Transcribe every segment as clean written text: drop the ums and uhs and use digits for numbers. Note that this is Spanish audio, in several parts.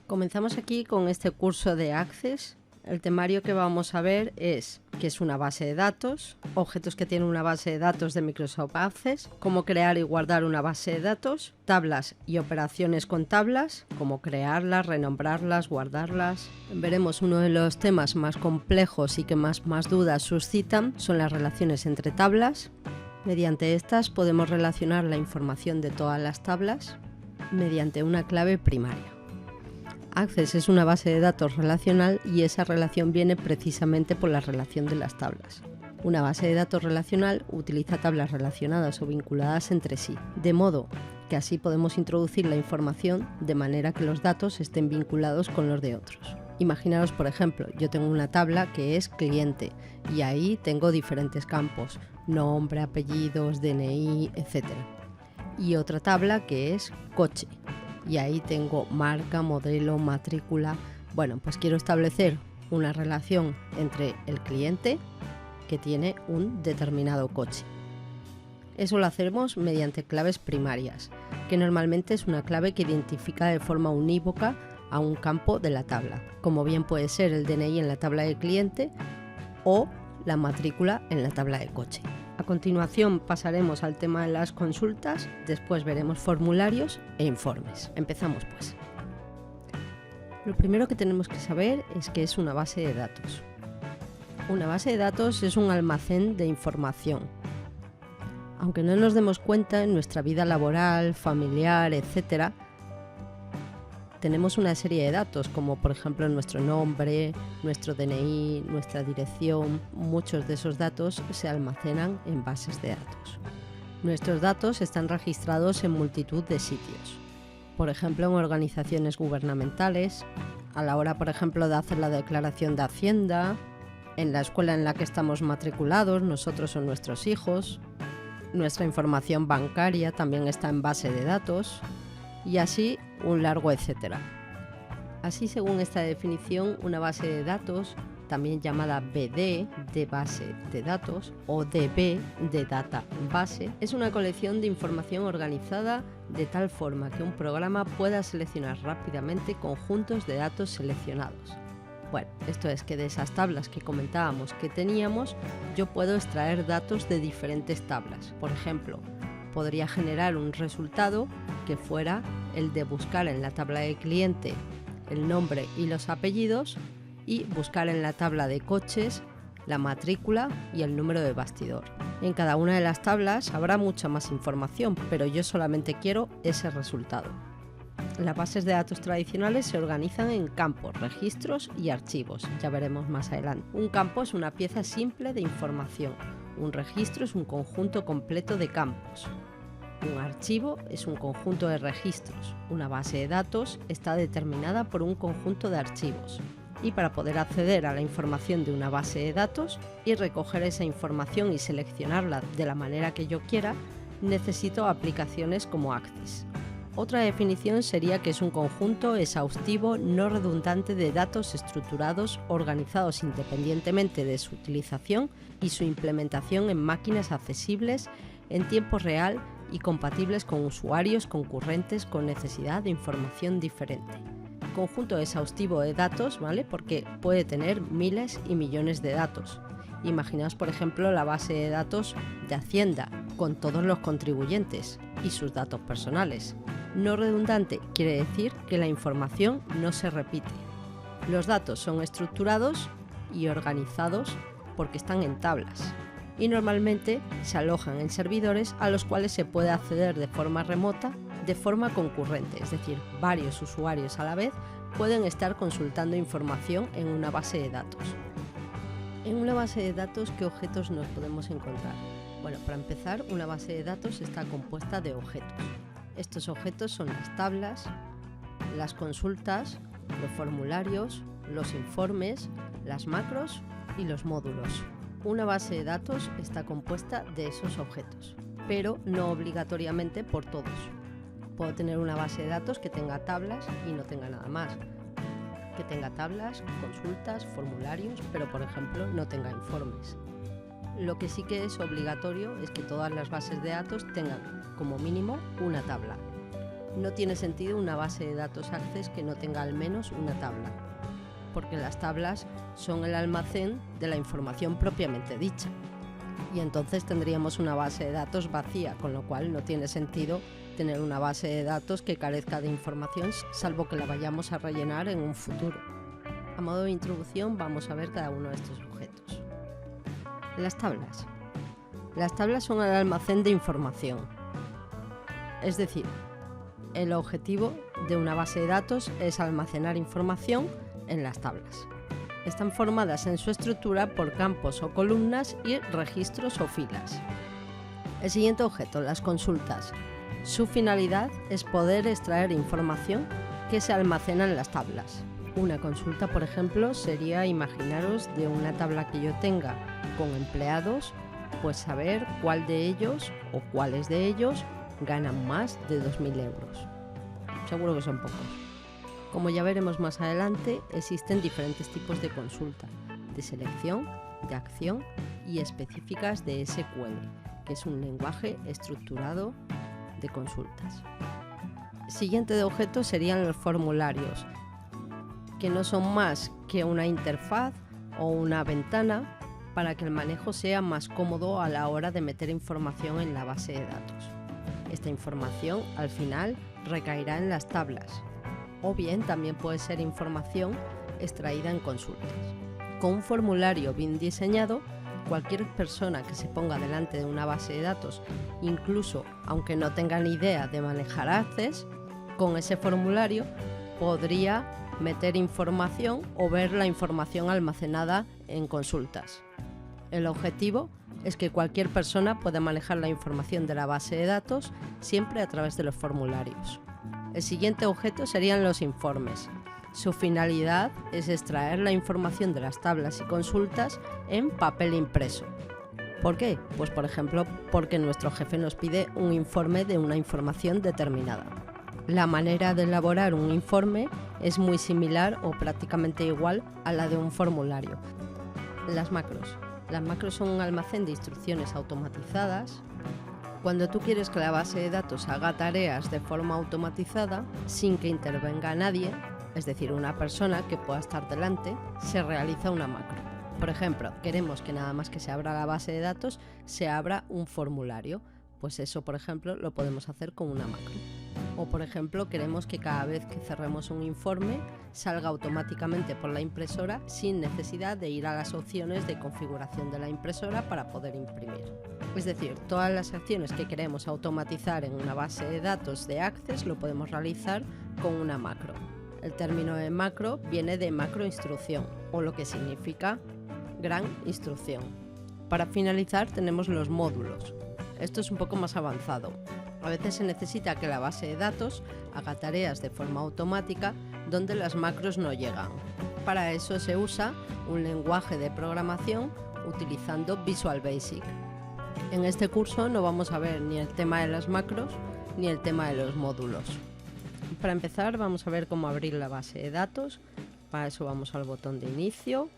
Comenzamos aquí con este curso de Access. El temario que vamos a ver es qué es una base de datos, objetos que tienen una base de datos de Microsoft Access, cómo crear y guardar una base de datos, tablas y operaciones con tablas, cómo crearlas, renombrarlas, guardarlas. Veremos uno de los temas más complejos y que más dudas suscitan, son las relaciones entre tablas. Mediante estas podemos relacionar la información de todas las tablas mediante una clave primaria. Access es una base de datos relacional y esa relación viene precisamente por la relación de las tablas. Una base de datos relacional utiliza tablas relacionadas o vinculadas entre sí, de modo que así podemos introducir la información de manera que los datos estén vinculados con los de otros. Imaginaros, por ejemplo, yo tengo una tabla que es cliente y ahí tengo diferentes campos, nombre, apellidos, DNI, etc. Y otra tabla que es coche. Y ahí tengo marca, modelo, matrícula. Bueno, pues quiero establecer una relación entre el cliente que tiene un determinado coche. Eso lo hacemos mediante claves primarias, que normalmente es una clave que identifica de forma unívoca a un campo de la tabla, como bien puede ser el DNI en la tabla de cliente o la matrícula en la tabla de coche. A continuación pasaremos al tema de las consultas, después veremos formularios e informes. Empezamos pues. Lo primero que tenemos que saber es qué es una base de datos. Una base de datos es un almacén de información. Aunque no nos demos cuenta, en nuestra vida laboral, familiar, etc., tenemos una serie de datos, como por ejemplo nuestro nombre, nuestro DNI, nuestra dirección. Muchos de esos datos se almacenan en bases de datos. Nuestros datos están registrados en multitud de sitios. Por ejemplo, en organizaciones gubernamentales, a la hora, por ejemplo, de hacer la declaración de Hacienda, en la escuela en la que estamos matriculados, nosotros o nuestros hijos. Nuestra información bancaria también está en base de datos. Y así un largo etcétera. Así, según esta definición, una base de datos, también llamada BD, de base de datos, o DB, de data base, es una colección de información organizada de tal forma que un programa pueda seleccionar rápidamente conjuntos de datos seleccionados. Bueno, esto es que de esas tablas que comentábamos que teníamos, yo puedo extraer datos de diferentes tablas. Por ejemplo, podría generar un resultado que fuera el de buscar en la tabla de cliente el nombre y los apellidos y buscar en la tabla de coches la matrícula y el número de bastidor. En cada una de las tablas habrá mucha más información, pero yo solamente quiero ese resultado. Las bases de datos tradicionales se organizan en campos, registros y archivos, ya veremos más adelante. Un campo es una pieza simple de información. Un registro es un conjunto completo de campos. Un archivo es un conjunto de registros. Una base de datos está determinada por un conjunto de archivos. Y para poder acceder a la información de una base de datos y recoger esa información y seleccionarla de la manera que yo quiera, necesito aplicaciones como Access. Otra definición sería que es un conjunto exhaustivo no redundante de datos estructurados organizados independientemente de su utilización y su implementación en máquinas accesibles en tiempo real y compatibles con usuarios concurrentes con necesidad de información diferente. Conjunto exhaustivo de datos, ¿vale? Porque puede tener miles y millones de datos. Imaginaos, por ejemplo, la base de datos de Hacienda, con todos los contribuyentes y sus datos personales. No redundante quiere decir que la información no se repite. Los datos son estructurados y organizados porque están en tablas y normalmente se alojan en servidores a los cuales se puede acceder de forma remota, de forma concurrente, es decir, varios usuarios a la vez pueden estar consultando información en una base de datos. En una base de datos, ¿qué objetos nos podemos encontrar? Bueno, para empezar, una base de datos está compuesta de objetos. Estos objetos son las tablas, las consultas, los formularios, los informes, las macros y los módulos. Una base de datos está compuesta de esos objetos, pero no obligatoriamente por todos. Puedo tener una base de datos que tenga tablas y no tenga nada más. Que tenga tablas, consultas, formularios, pero por ejemplo no tenga informes. Lo que sí que es obligatorio es que todas las bases de datos tengan como mínimo una tabla. No tiene sentido una base de datos Access que no tenga al menos una tabla, porque las tablas son el almacén de la información propiamente dicha. Y entonces tendríamos una base de datos vacía, con lo cual no tiene sentido tener una base de datos que carezca de información, salvo que la vayamos a rellenar en un futuro. A modo de introducción vamos a ver cada uno de estos objetos. Las tablas. Las tablas son el almacén de información. Es decir, el objetivo de una base de datos es almacenar información en las tablas. Están formadas en su estructura por campos o columnas y registros o filas. El siguiente objeto, las consultas. Su finalidad es poder extraer información que se almacena en las tablas. Una consulta, por ejemplo, sería, imaginaros, de una tabla que yo tenga con empleados, pues saber cuál de ellos o cuáles de ellos ganan más de 2.000 euros. Seguro que son pocos. Como ya veremos más adelante, existen diferentes tipos de consulta, de selección, de acción y específicas de SQL, que es un lenguaje estructurado de consultas. Siguiente de objetos serían los formularios, que no son más que una interfaz o una ventana para que el manejo sea más cómodo a la hora de meter información en la base de datos. Esta información al final recaerá en las tablas, o bien también puede ser información extraída en consultas. Con un formulario bien diseñado, cualquier persona que se ponga delante de una base de datos, incluso aunque no tenga ni idea de manejar Access, con ese formulario podría meter información o ver la información almacenada en consultas. El objetivo es que cualquier persona pueda manejar la información de la base de datos siempre a través de los formularios. El siguiente objeto serían los informes. Su finalidad es extraer la información de las tablas y consultas en papel impreso. ¿Por qué? Pues por ejemplo, porque nuestro jefe nos pide un informe de una información determinada. La manera de elaborar un informe es muy similar o prácticamente igual a la de un formulario. Las macros. Las macros son un almacén de instrucciones automatizadas. Cuando tú quieres que la base de datos haga tareas de forma automatizada, sin que intervenga nadie, es decir, una persona que pueda estar delante, se realiza una macro. Por ejemplo, queremos que nada más que se abra la base de datos, se abra un formulario. Pues eso, por ejemplo, lo podemos hacer con una macro. O, por ejemplo, queremos que cada vez que cerremos un informe salga automáticamente por la impresora sin necesidad de ir a las opciones de configuración de la impresora para poder imprimir. Es decir, todas las acciones que queremos automatizar en una base de datos de Access lo podemos realizar con una macro. El término de macro viene de macroinstrucción, o lo que significa gran instrucción. Para finalizar tenemos los módulos. Esto es un poco más avanzado. A veces se necesita que la base de datos haga tareas de forma automática donde las macros no llegan. Para eso se usa un lenguaje de programación utilizando Visual Basic. En este curso no vamos a ver ni el tema de las macros ni el tema de los módulos. Para empezar vamos a ver cómo abrir la base de datos. Para eso vamos al botón de inicio.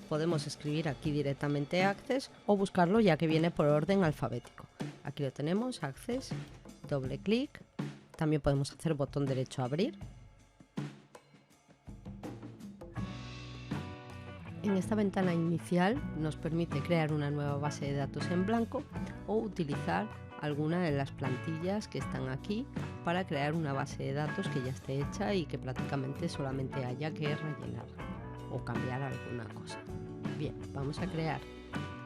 Podemos escribir aquí directamente Access o buscarlo ya que viene por orden alfabético. Aquí lo tenemos, Access, doble clic. También podemos hacer botón derecho abrir. En esta ventana inicial nos permite crear una nueva base de datos en blanco o utilizar alguna de las plantillas que están aquí para crear una base de datos que ya esté hecha y que prácticamente solamente haya que rellenar o cambiar alguna cosa. Bien, vamos a crear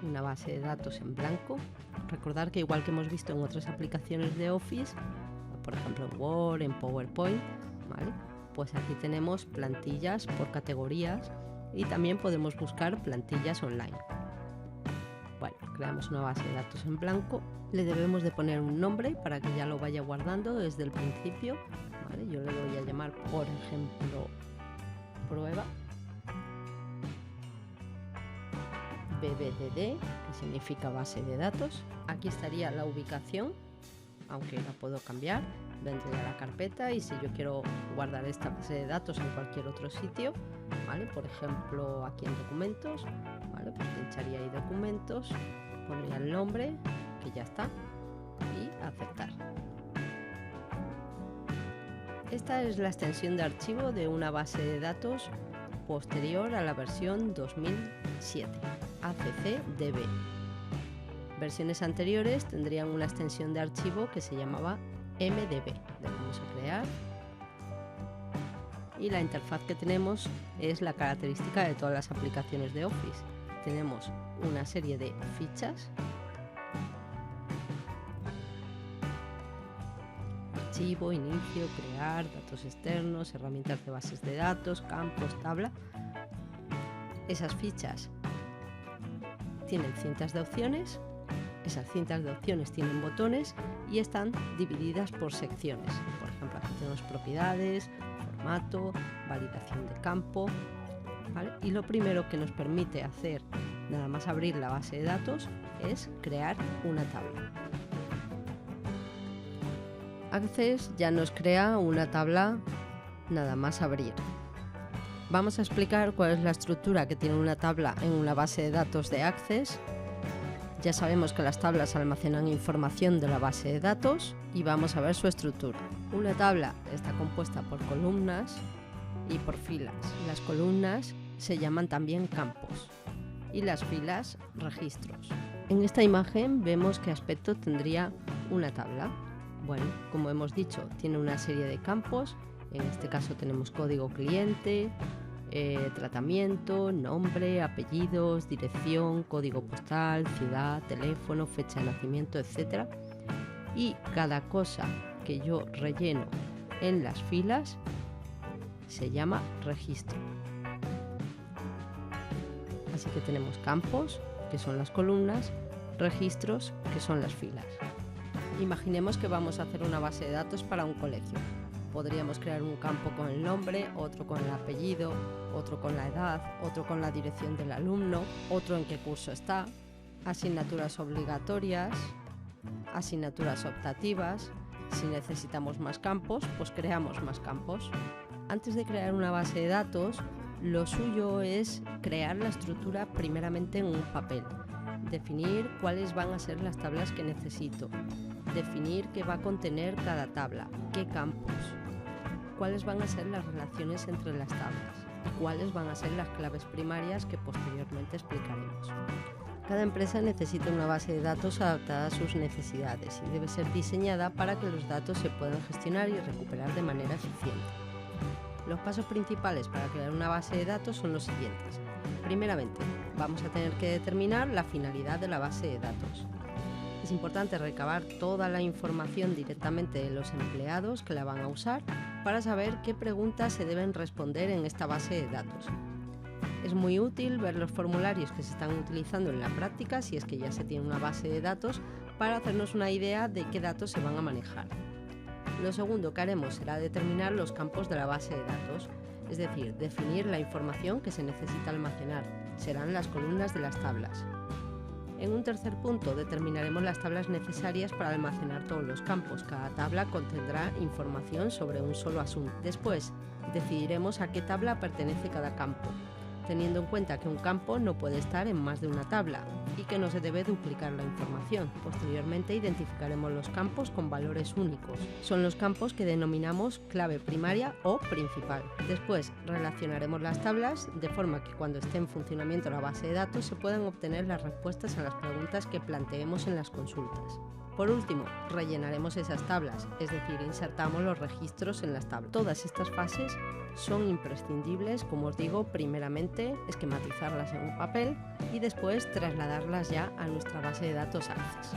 una base de datos en blanco. Recordar que igual que hemos visto en otras aplicaciones de Office, por ejemplo en Word, en PowerPoint, ¿vale? Pues aquí tenemos plantillas por categorías y también podemos buscar plantillas online. Bueno, creamos una base de datos en blanco. Le debemos de poner un nombre para que ya lo vaya guardando desde el principio, ¿vale? Yo le voy a llamar, por ejemplo, prueba. BBDD, que significa base de datos. Aquí estaría la ubicación, aunque la puedo cambiar. Vendré a la carpeta y si yo quiero guardar esta base de datos en cualquier otro sitio, ¿vale? Por ejemplo, aquí en documentos, ¿vale? Pues pincharía ahí documentos, pondría el nombre, que ya está, y aceptar. Esta es la extensión de archivo de una base de datos posterior a la versión 2007, ACCDB. Versiones anteriores tendrían una extensión de archivo que se llamaba MDB. Le vamos a crear. Y la interfaz que tenemos es la característica de todas las aplicaciones de Office. Tenemos una serie de fichas, archivo, inicio, crear, datos externos, herramientas de bases de datos, campos, tabla. Esas fichas tienen cintas de opciones, esas cintas de opciones tienen botones y están divididas por secciones. Por ejemplo, aquí tenemos propiedades, formato, validación de campo, ¿vale? Y lo primero que nos permite hacer nada más abrir la base de datos es crear una tabla. Access ya nos crea una tabla nada más abrir. Vamos a explicar cuál es la estructura que tiene una tabla en una base de datos de Access. Ya sabemos que las tablas almacenan información de la base de datos y vamos a ver su estructura. Una tabla está compuesta por columnas y por filas. Las columnas se llaman también campos y las filas registros. En esta imagen vemos qué aspecto tendría una tabla. Bueno, como hemos dicho, tiene una serie de campos. En este caso tenemos código cliente, tratamiento, nombre, apellidos, dirección, código postal, ciudad, teléfono, fecha de nacimiento, etc. Y cada cosa que yo relleno en las filas se llama registro. Así que tenemos campos, que son las columnas, registros, que son las filas. Imaginemos que vamos a hacer una base de datos para un colegio. Podríamos crear un campo con el nombre, otro con el apellido, otro con la edad, otro con la dirección del alumno, otro en qué curso está, asignaturas obligatorias, asignaturas optativas. Si necesitamos más campos, pues creamos más campos. Antes de crear una base de datos, lo suyo es crear la estructura primeramente en un papel, definir cuáles van a ser las tablas que necesito, definir qué va a contener cada tabla, qué campos, cuáles van a ser las relaciones entre las tablas y cuáles van a ser las claves primarias que posteriormente explicaremos. Cada empresa necesita una base de datos adaptada a sus necesidades y debe ser diseñada para que los datos se puedan gestionar y recuperar de manera eficiente. Los pasos principales para crear una base de datos son los siguientes. Primeramente, vamos a tener que determinar la finalidad de la base de datos. Es importante recabar toda la información directamente de los empleados que la van a usar para saber qué preguntas se deben responder en esta base de datos. Es muy útil ver los formularios que se están utilizando en la práctica si es que ya se tiene una base de datos para hacernos una idea de qué datos se van a manejar. Lo segundo que haremos será determinar los campos de la base de datos, es decir, definir la información que se necesita almacenar. Serán las columnas de las tablas. En un tercer punto determinaremos las tablas necesarias para almacenar todos los campos. Cada tabla contendrá información sobre un solo asunto. Después decidiremos a qué tabla pertenece cada campo, teniendo en cuenta que un campo no puede estar en más de una tabla y que no se debe duplicar la información. Posteriormente identificaremos los campos con valores únicos. Son los campos que denominamos clave primaria o principal. Después relacionaremos las tablas de forma que cuando esté en funcionamiento la base de datos se puedan obtener las respuestas a las preguntas que planteemos en las consultas. Por último, rellenaremos esas tablas, es decir, insertamos los registros en las tablas. Todas estas fases son imprescindibles, como os digo, primeramente esquematizarlas en un papel y después trasladarlas ya a nuestra base de datos Access.